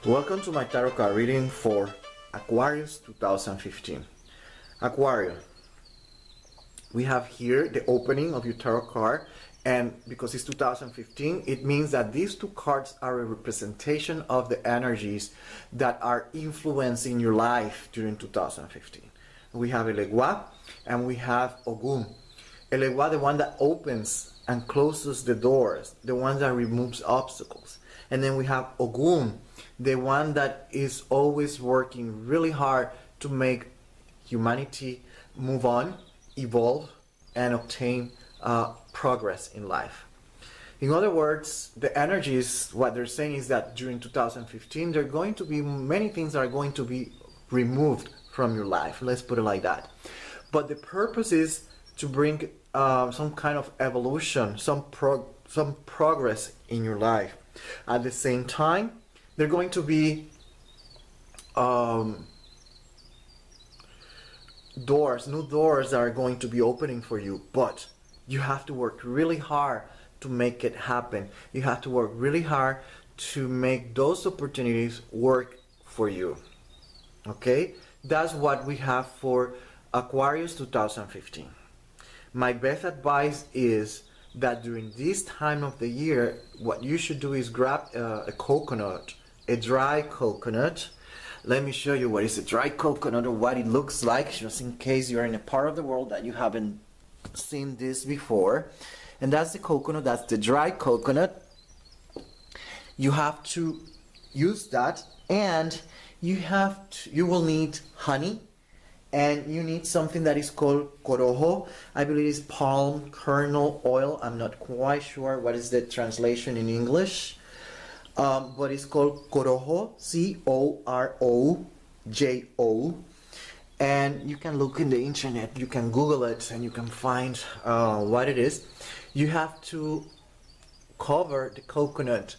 Welcome to my tarot card reading for Aquarius 2015. Aquarius, we have here the opening of your tarot card, and because it's 2015, it means that these two cards are a representation of the energies that are influencing your life during 2015. We have Elegua and we have Ogun. Elegua, the one that opens and closes the doors, the one that removes obstacles. And then we have Ogun, the one that is always working really hard to make humanity move on, evolve, and obtain progress in life. In other words, the energies, what they're saying is that during 2015, there are going to be many things that are going to be removed from your life. Let's put it like that. But the purpose is to bring some kind of evolution, some progress in your life. At the same time, there are going to be new doors that are going to be opening for you, but you have to work really hard to make it happen. You have to work really hard to make those opportunities work for you. Okay? That's what we have for Aquarius 2015. My best advice is that during this time of the year, what you should do is grab a coconut, a dry coconut. Let me show you what is a dry coconut or what it looks like, just in case you're in a part of the world that you haven't seen this before. And that's the coconut, that's the dry coconut. You have to use that, and you will need honey, and you need something that is called corojo. I believe it's palm kernel oil. I'm not quite sure what is the translation in English, but it's called corojo, C-O-R-O-J-O. And you can look in the internet, you can Google it, and you can find what it is. You have to cover the coconut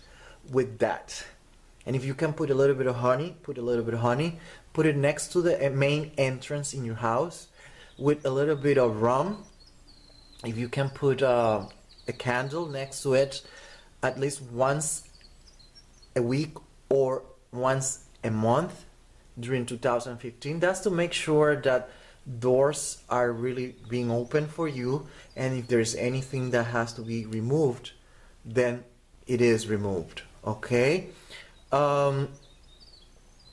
with that. And if you can put a little bit of honey, put it next to the main entrance in your house with a little bit of rum. If you can put a candle next to it at least once a week or once a month during 2015, that's to make sure that doors are really being open for you, and if there's anything that has to be removed, then it is removed. Okay?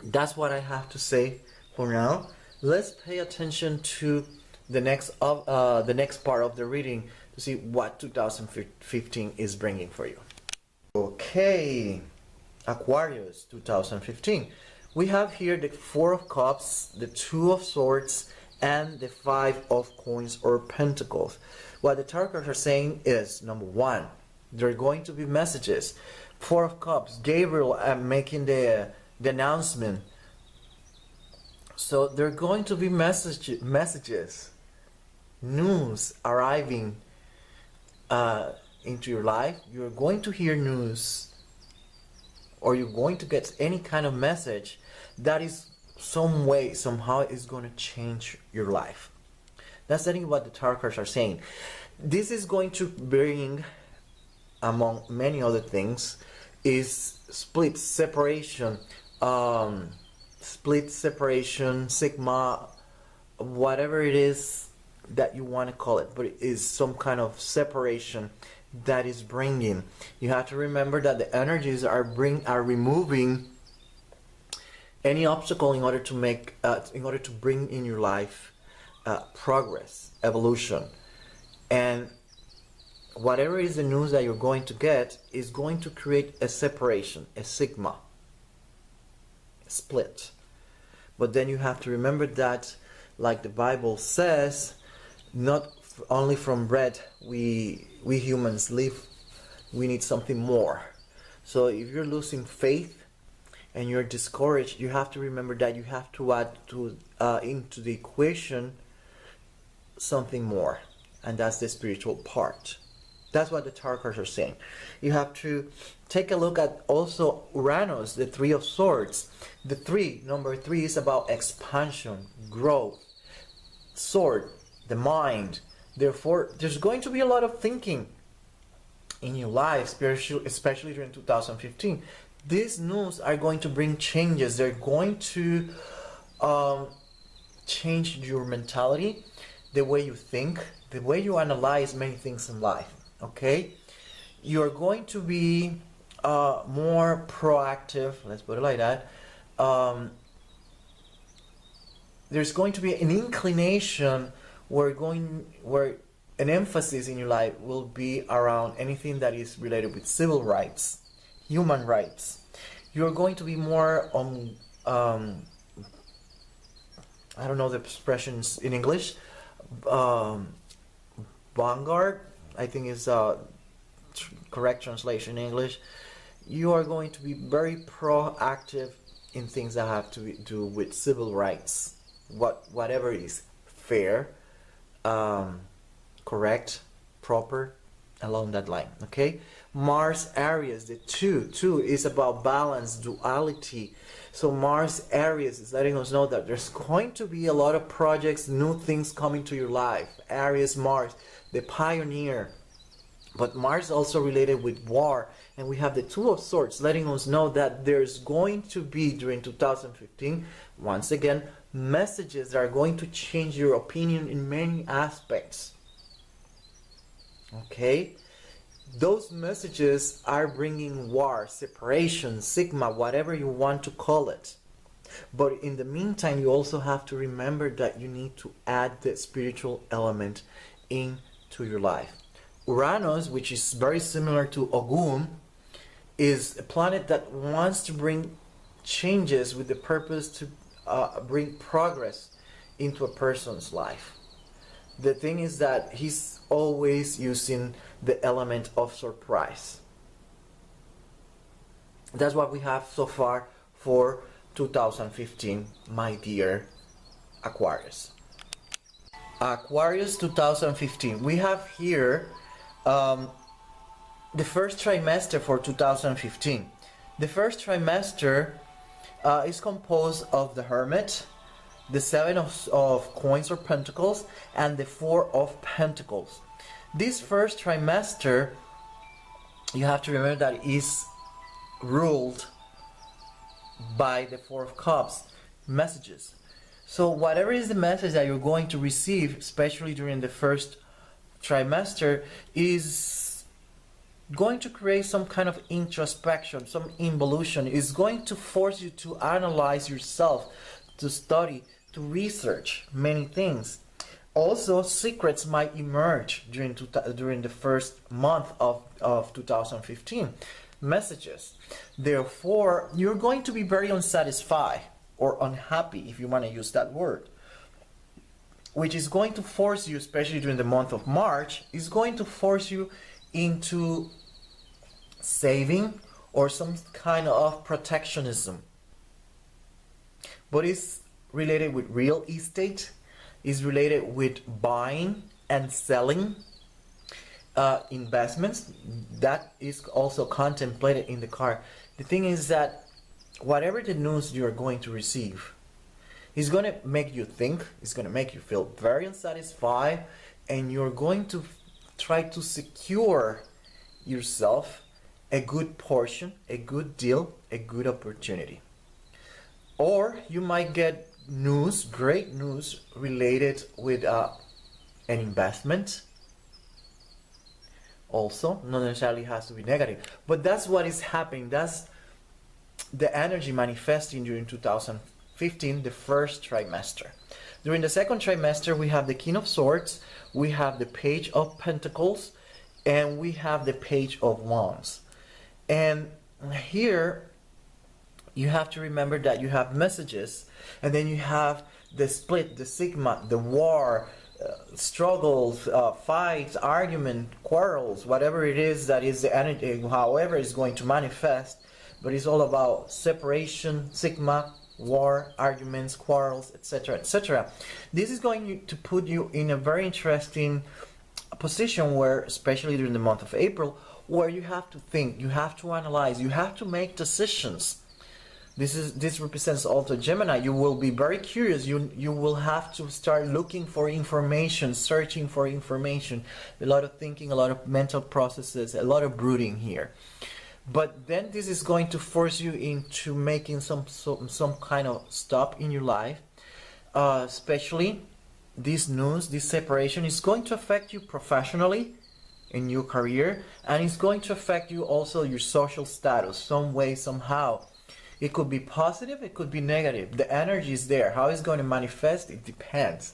That's what I have to say for now. Let's pay attention to the next part of the reading to see what 2015 is bringing for you. Okay, Aquarius 2015. We have here the Four of Cups, the Two of Swords, and the Five of Coins or Pentacles. What the tarot cards are saying is, number one, there are going to be messages. Four of Cups, Gabriel making the announcement. So there are going to be messages, news arriving into your life. You're going to hear news, or you're going to get any kind of message that is somehow is going to change your life. That's what the tarot cards are saying. This is going to bring, among many other things, is split separation, sigma, whatever it is that you want to call it, but it is some kind of separation that is bringing. You have to remember that the energies are removing any obstacle in order to bring in your life progress, evolution, and whatever is the news that you're going to get is going to create a separation, a sigma, a split. But then you have to remember that, like the Bible says, not only from bread we humans live, we need something more. So if you're losing faith and you're discouraged, you have to remember that you have to add into the equation something more, and that's the spiritual part. That's what the tarot cards are saying. You have to take a look at also Uranus, the Three of Swords. Number three is about expansion, growth. Sword, the mind. Therefore, there's going to be a lot of thinking in your life, especially during 2015. These news are going to bring changes. They're going to change your mentality, the way you think, the way you analyze many things in life. Okay, you're going to be more proactive. Let's put it like that. There's going to be an inclination where an emphasis in your life will be around anything that is related with civil rights, human rights. You're going to be more on I don't know the expressions in English. Vanguard, I think is correct translation in English. You are going to be very proactive in things that have to do with civil rights, whatever is fair, correct, proper, along that line. Okay, Mars Aries, the two is about balance, duality. So Mars Aries is letting us know that there's going to be a lot of projects, new things coming to your life. Aries, Mars, the pioneer. But Mars also related with war, and we have the Two of Swords letting us know that there's going to be, during 2015, once again, messages that are going to change your opinion in many aspects. Okay, those messages are bringing war, separation, sigma, whatever you want to call it. But in the meantime, you also have to remember that you need to add the spiritual element into your life. Uranus, which is very similar to Ogun, is a planet that wants to bring changes with the purpose to bring progress into a person's life. The thing is that he's always using the element of surprise. That's what we have so far for 2015, my dear Aquarius. Aquarius 2015. We have here the first trimester for 2015. The first trimester is composed of the Hermit, the Seven of Coins or Pentacles, and the Four of Pentacles. This first trimester, you have to remember that it is ruled by the Four of Cups messages. So whatever is the message that you're going to receive, especially during the first trimester, is going to create some kind of introspection, some involution. Is going to force you to analyze yourself, to study, to research many things. Also, secrets might emerge during the first month of 2015. Messages. Therefore, you're going to be very unsatisfied or unhappy, if you want to use that word, which is going to force you, especially during the month of March, is going to force you into saving or some kind of protectionism. But it's related with real estate, is related with buying and selling, investments. That is also contemplated in the card. The thing is that whatever the news you're going to receive is going to make you think, it's going to make you feel very unsatisfied, and you're going to try to secure yourself a good portion, a good deal, a good opportunity. Or you might get news, great news, related with an investment. Also, not necessarily has to be negative, but that's what is happening. That's the energy manifesting during 2015, the first trimester. During the second trimester, we have the King of Swords, we have the Page of Pentacles, and we have the Page of Wands. And here you have to remember that you have messages, and then you have the split, the sigma, the war, struggles, fights, argument, quarrels, whatever it is that is the energy, however it's going to manifest. But it's all about separation, sigma, war, arguments, quarrels, etc., etc. This is going to put you in a very interesting position where, especially during the month of April, where you have to think, you have to analyze, you have to make decisions. This represents also Gemini. You will be very curious. You will have to start looking for information, searching for information. A lot of thinking, a lot of mental processes, a lot of brooding here. But then this is going to force you into making some kind of stop in your life. Especially this news, this separation is going to affect you professionally in your career, and it's going to affect you also your social status some way, somehow. It could be positive, it could be negative. The energy is there. How it's going to manifest, it depends.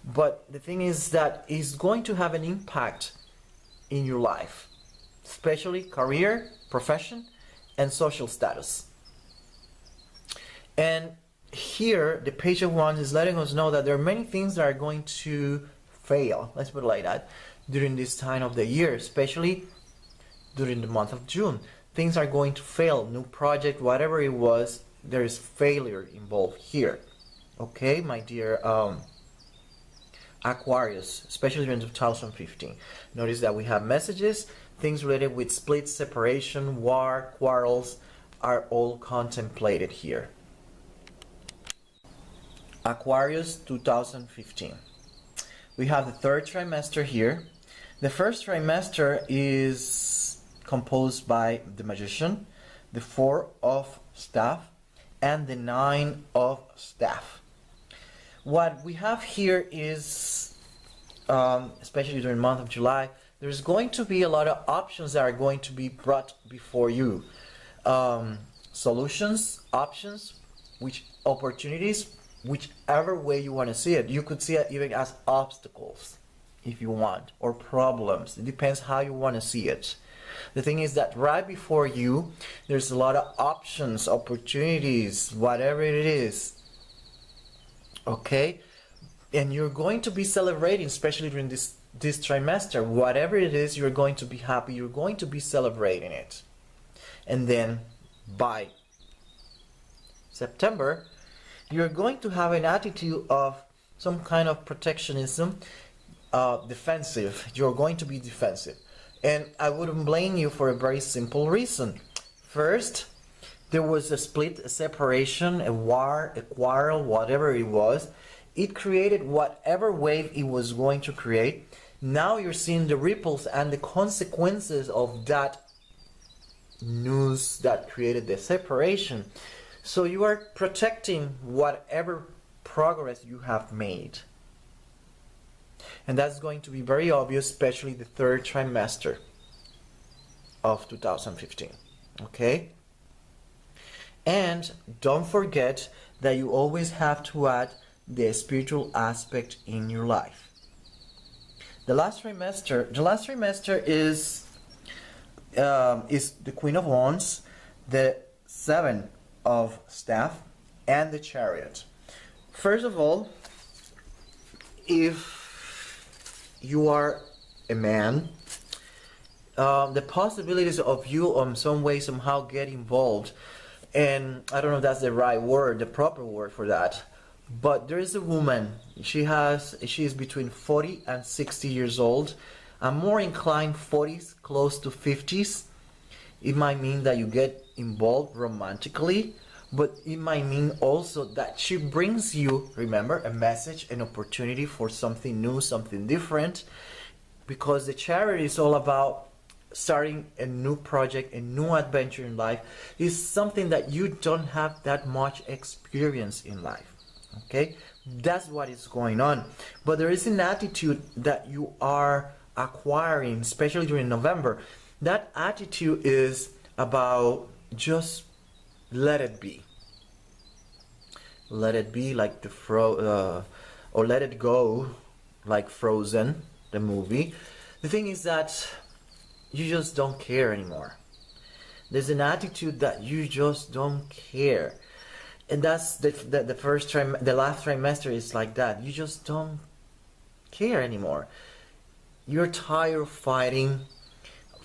But the thing is that it's going to have an impact in your life, especially career, profession, and social status. And here, the Page of Wands is letting us know that there are many things that are going to fail, let's put it like that, during this time of the year, especially during the month of June. Things are going to fail. New project, whatever it was, there is failure involved here. Okay, my dear Aquarius, especially during 2015. Notice that we have messages, things related with split, separation, war, quarrels are all contemplated here. Aquarius 2015. We have the third trimester here. The first trimester is composed by the Magician, the Four of Staff, and the Nine of Staff. What we have here is, especially during the month of July, there's going to be a lot of options that are going to be brought before you. Solutions, options, which opportunities, whichever way you want to see it. You could see it even as obstacles if you want, or problems. It depends how you want to see it. The thing is that right before you, there's a lot of options, opportunities, whatever it is. Okay? And you're going to be celebrating, especially during this trimester. Whatever it is, you're going to be happy. You're going to be celebrating it. And then by September, you're going to have an attitude of some kind of protectionism, defensive. You're going to be defensive. And I wouldn't blame you for a very simple reason. First, there was a split, a separation, a war, a quarrel, whatever it was. It created whatever wave it was going to create. Now you're seeing the ripples and the consequences of that news that created the separation. So you are protecting whatever progress you have made. And that's going to be very obvious, especially the third trimester of 2015. Okay? And don't forget that you always have to add the spiritual aspect in your life. The last trimester is the Queen of Wands, the Seven of Staff, and the Chariot. First of all, if you are a man, the possibilities of you some way somehow get involved, and I don't know if that's the right word, the proper word for that, but there is a woman. She is between 40 and 60 years old. I'm more inclined 40s, close to 50s. It might mean that you get involved romantically, but it might mean also that she brings you, remember, a message, an opportunity for something new, something different, because the Chariot is all about starting a new project, a new adventure in life. It's something that you don't have that much experience in life. Okay, that's what is going on. But there is an attitude that you are acquiring, especially during November. That attitude is about just let it be. Let it be, like or let it go, like Frozen, the movie. The thing is that you just don't care anymore. There's an attitude that you just don't care. And that's the last trimester is like that. You just don't care anymore. You're tired of fighting,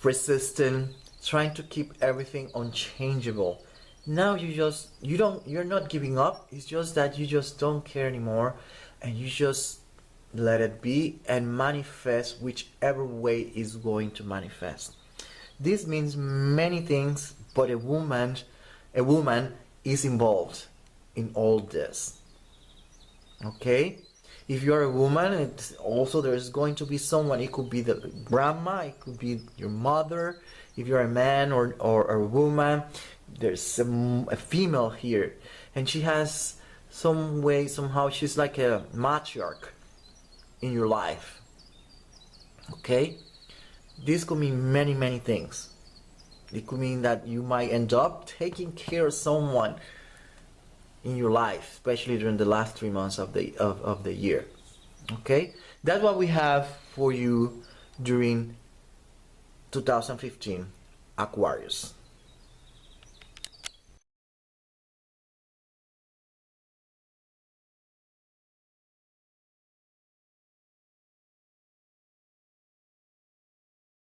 resisting, trying to keep everything unchangeable. Now you're not giving up. It's just that you just don't care anymore, and you just let it be and manifest whichever way is going to manifest. This means many things, but a woman is involved in all this. Okay? If you're a woman, it's also there's going to be someone. It could be the grandma, it could be your mother. If you're a man or a woman, there's a female here, and she has some way, somehow she's like a matriarch in your life. Okay, this could mean many things. It could mean that you might end up taking care of someone in your life, especially during the last 3 months of the year. Okay, that's what we have for you during 2015, Aquarius.